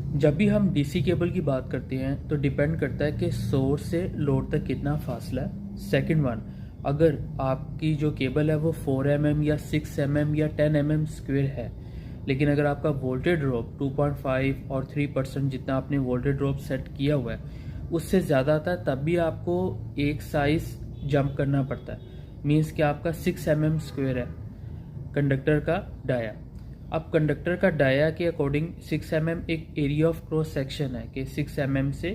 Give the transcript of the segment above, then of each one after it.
जब भी हम डीसी केबल की बात करते हैं तो डिपेंड करता है कि सोर्स से लोड तक कितना फासला है। सेकंड वन, अगर आपकी जो केबल है वो 4 mm या 6 mm या 10 mm स्क्वेयर है, लेकिन अगर आपका वोल्टेज ड्रॉप 2.5 और 3% जितना आपने वोल्टेज ड्रॉप सेट किया हुआ है उससे ज़्यादा आता है, तब भी आपको एक साइज जंप करना पड़ता है। मीन्स कि आपका 6 mm स्क्वेयर है कंडक्टर का डाया। अब कंडक्टर का डाया के अकॉर्डिंग 6 mm एक एरिया ऑफ क्रॉस सेक्शन है कि 6 mm से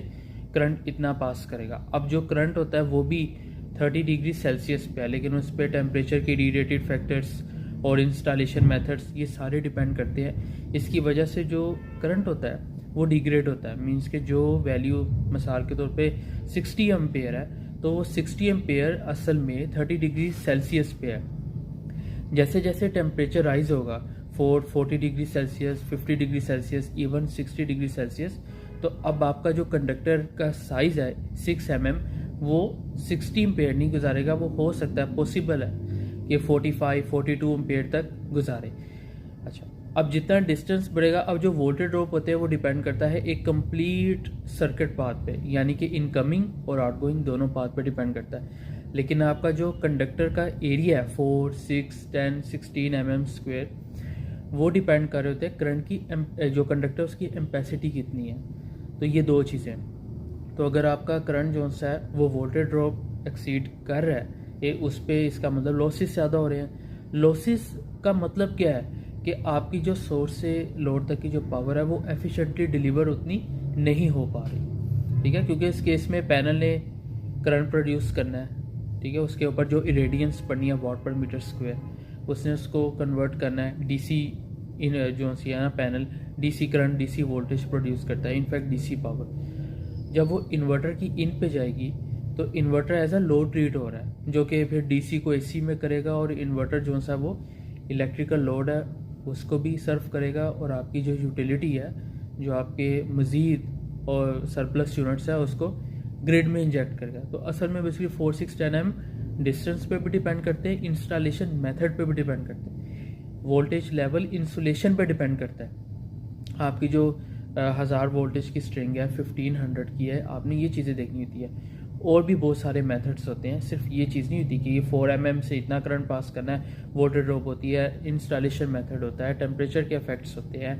करंट इतना पास करेगा। अब जो करंट होता है वो भी 30 डिग्री सेल्सियस पे है, लेकिन उस पर टेम्परेचर के रेडिएटेड फैक्टर्स और इंस्टॉलेशन मेथड्स ये सारे डिपेंड करते हैं। इसकी वजह से जो करंट होता है वो डिग्रेड होता है। मीन्स के जो वैल्यू मिसाल के तौर पे 60 एम्पेयर है तो वो 60 एम्पेयर असल में 30 डिग्री सेल्सियस पे है। जैसे जैसे टेम्परेचर राइज होगा 40 degree Celsius, 50 degree Celsius, even 60 degree Celsius, तो अब आपका जो कंडक्टर का साइज है 6 mm वो 60 एम्पेयर नहीं गुजारेगा। वो हो सकता है, पॉसिबल है कि 45-42 एम्पेयर तक गुजारे। अच्छा, अब जितना डिस्टेंस बढ़ेगा, अब जो वोल्टेज ड्रॉप होते हैं वो डिपेंड करता है एक कंप्लीट सर्किट पाथ पे, यानी कि इनकमिंग और आउटगोइंग दोनों पाथ पे डिपेंड करता है। लेकिन आपका जो कंडक्टर का एरिया है 4, 6, 10, 16 mm स्क्वेयर, वो डिपेंड कर रहे होते हैं करंट की जो कंडक्टर उसकी एम्पेसिटी कितनी है। तो ये दो चीज़ें। तो अगर आपका करंट जो सा है वो वोल्टेज ड्रॉप एक्सीड कर रहा है उस पर, इसका मतलब लॉसेस ज़्यादा हो रहे हैं। लॉसेस का मतलब क्या है कि आपकी जो सोर्स से लोड तक की जो पावर है वो एफिशिएंटली डिलीवर उतनी नहीं हो पा रही। ठीक है, क्योंकि इस केस में पैनल ने करंट प्रोड्यूस करना है, ठीक है, उसके ऊपर जो इरेडियंस पड़नी है वाट पर मीटर स्क्वायर, उसने उसको कन्वर्ट करना है डीसी इन जो सी है ना panel DC current, DC voltage produce करता है, इनफैक्ट डीसी पावर। जब वो इन्वर्टर की इन पे जाएगी तो inverter as a load treat हो रहा है, जो कि फिर डीसी को एसी में करेगा और इन्वर्टर जो सा वो इलेक्ट्रिकल लोड है उसको भी सर्व करेगा, और आपकी जो यूटिलिटी है, जो आपके मज़ीद और सरप्लस यूनिट्स है, उसको ग्रिड में इंजेक्ट करेगा। तो असल में बेसिकली 4, 6, 10 mm डिस्टेंस पे भी डिपेंड करते हैं, इंस्टॉलेशन मेथड पे भी डिपेंड करते हैं, वोल्टेज लेवल इंसुलेशन पे डिपेंड करता है। आपकी जो 1000 वोल्टेज की स्ट्रिंग है 1500 की है, आपने ये चीज़ें देखनी होती है। और भी बहुत सारे मेथड्स होते हैं, सिर्फ ये चीज़ नहीं होती कि ये 4 mm से इतना करंट पास करना है, वोल्टेज ड्रॉप होती है, इंस्टॉलेशन मेथड होता है, टेम्परेचर के इफेक्ट्स होते हैं।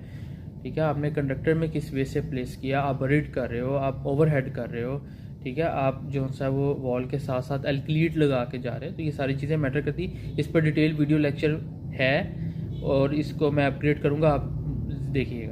ठीक है, आपने कंडक्टर में किस वे से प्लेस किया, आप बरीड कर रहे हो, आप ओवरहेड कर रहे हो, ठीक है, आप जो सा वो वॉल के साथ साथ एल्कलीट लगा के जा रहे हैं, तो ये सारी चीज़ें मैटर करती। इस पर डिटेल वीडियो लेक्चर है और इसको मैं अपग्रेड करूँगा, आप देखिएगा।